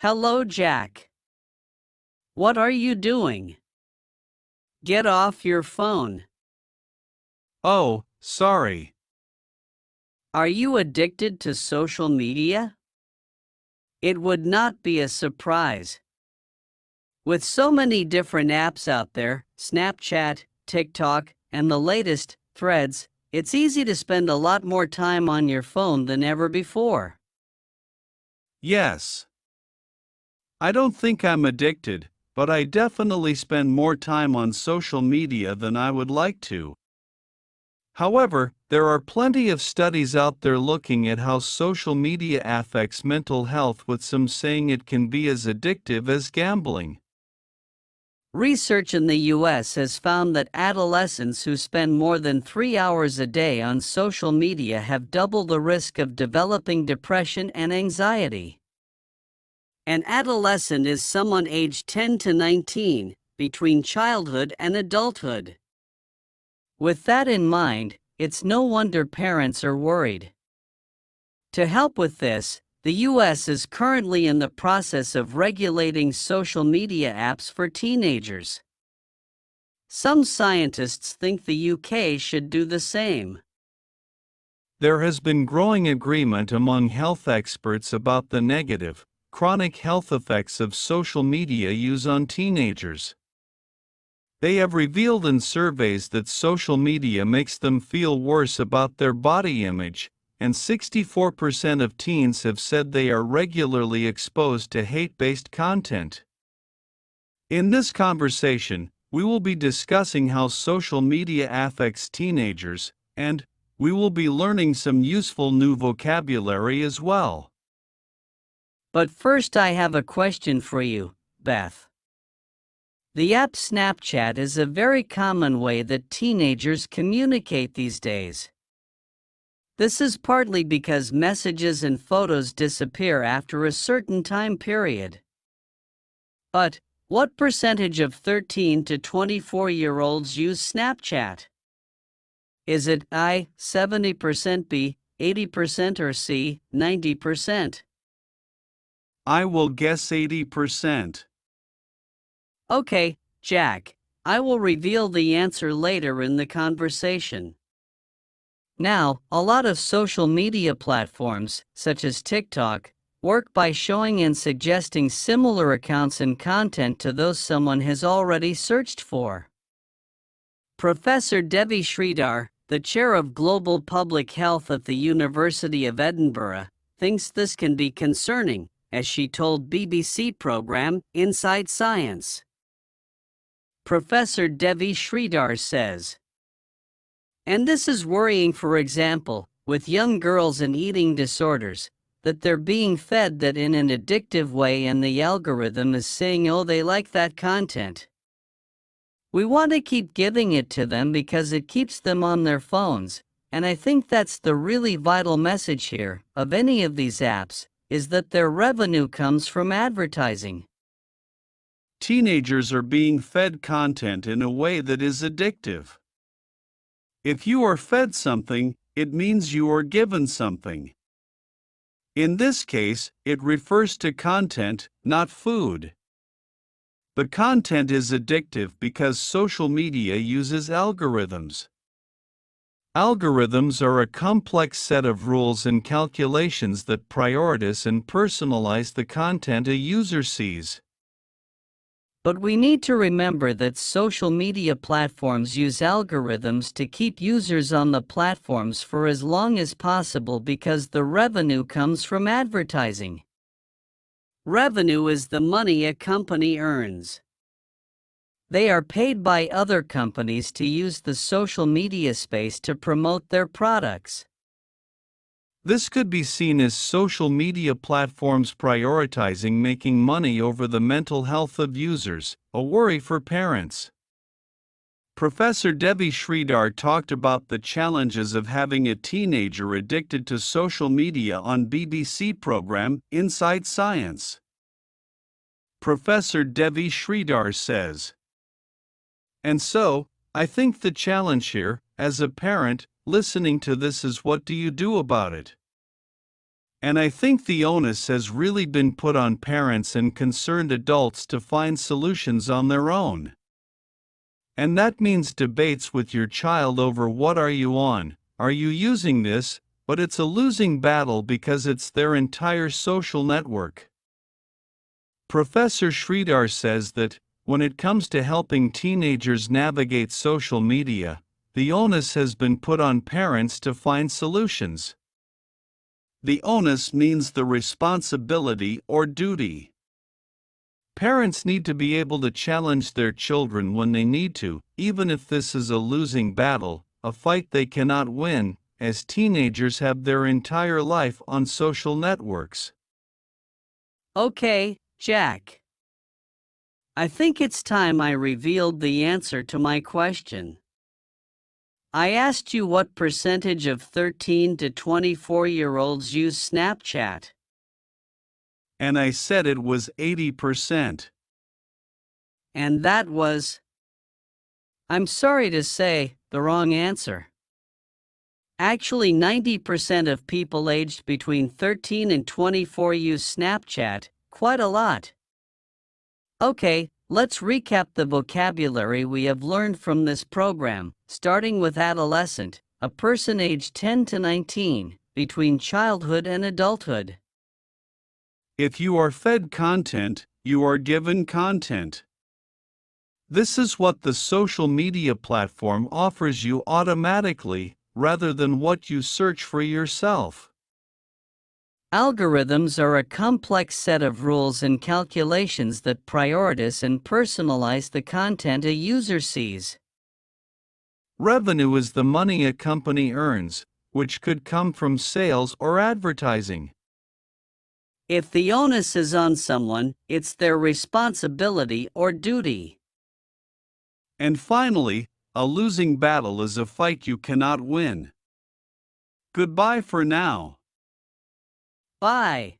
Hello, Jack. What are you doing? Get off your phone. Oh, sorry. Are you addicted to social media? It would not be a surprise. With so many different apps out there, Snapchat, TikTok, and the latest, Threads, it's easy to spend a lot more time on your phone than ever before. Yes. I don't think I'm addicted, but I definitely spend more time on social media than I would like to. However, there are plenty of studies out there looking at how social media affects mental health, with some saying it can be as addictive as gambling. Research in the US has found that adolescents who spend more than 3 hours a day on social media have double the risk of developing depression and anxiety. An adolescent is someone aged 10 to 19, between childhood and adulthood. With that in mind, it's no wonder parents are worried. To help with this, the US is currently in the process of regulating social media apps for teenagers. Some scientists think the UK should do the same. There has been growing agreement among health experts about the negative, chronic health effects of social media use on teenagers. They have revealed in surveys that social media makes them feel worse about their body image, and 64% of teens have said they are regularly exposed to hate-based content. In this conversation, we will be discussing how social media affects teenagers, and we will be learning some useful new vocabulary as well. But first, I have a question for you, Beth. The app Snapchat is a very common way that teenagers communicate these days. This is partly because messages and photos disappear after a certain time period. But what percentage of 13 to 24-year-olds use Snapchat? Is it A, 70%, B, 80%, or C, 90%? I will guess 80%. Okay, Jack, I will reveal the answer later in the conversation. Now, a lot of social media platforms, such as TikTok, work by showing and suggesting similar accounts and content to those someone has already searched for. Professor Devi Sridhar, the chair of Global Public Health at the University of Edinburgh, thinks this can be concerning, as she told BBC program Inside Science. Professor Devi Sridhar says, and this is worrying, for example, with young girls and eating disorders, that they're being fed that in an addictive way and the algorithm is saying, oh, they like that content. We want to keep giving it to them because it keeps them on their phones, and I think that's the really vital message here, of any of these apps, is that their revenue comes from advertising. Teenagers are being fed content in a way that is addictive. If you are fed something, it means you are given something. In this case, it refers to content, not food. The content is addictive because social media uses algorithms. Algorithms are a complex set of rules and calculations that prioritize and personalize the content a user sees. But we need to remember that social media platforms use algorithms to keep users on the platforms for as long as possible because the revenue comes from advertising. Revenue is the money a company earns. They are paid by other companies to use the social media space to promote their products. This could be seen as social media platforms prioritizing making money over the mental health of users, a worry for parents. Professor Devi Sridhar talked about the challenges of having a teenager addicted to social media on BBC program Inside Science. Professor Devi Sridhar says, and so, I think the challenge here, as a parent, listening to this is, what do you do about it? And I think the onus has really been put on parents and concerned adults to find solutions on their own. And that means debates with your child over what are you on, are you using this, but it's a losing battle because it's their entire social network. Professor Sridhar says that, when it comes to helping teenagers navigate social media, the onus has been put on parents to find solutions. The onus means the responsibility or duty. Parents need to be able to challenge their children when they need to, even if this is a losing battle, a fight they cannot win, as teenagers have their entire life on social networks. Okay, Jack. I think it's time I revealed the answer to my question. I asked you what percentage of 13 to 24-year-olds use Snapchat. And I said it was 80%. And that was, I'm sorry to say, the wrong answer. Actually, 90% of people aged between 13 and 24 use Snapchat, quite a lot. Okay, let's recap the vocabulary we have learned from this program, starting with adolescent, a person aged 10 to 19, between childhood and adulthood. If you are fed content, you are given content. This is what the social media platform offers you automatically, rather than what you search for yourself. Algorithms are a complex set of rules and calculations that prioritize and personalize the content a user sees. Revenue is the money a company earns, which could come from sales or advertising. If the onus is on someone, it's their responsibility or duty. And finally, a losing battle is a fight you cannot win. Goodbye for now. Bye.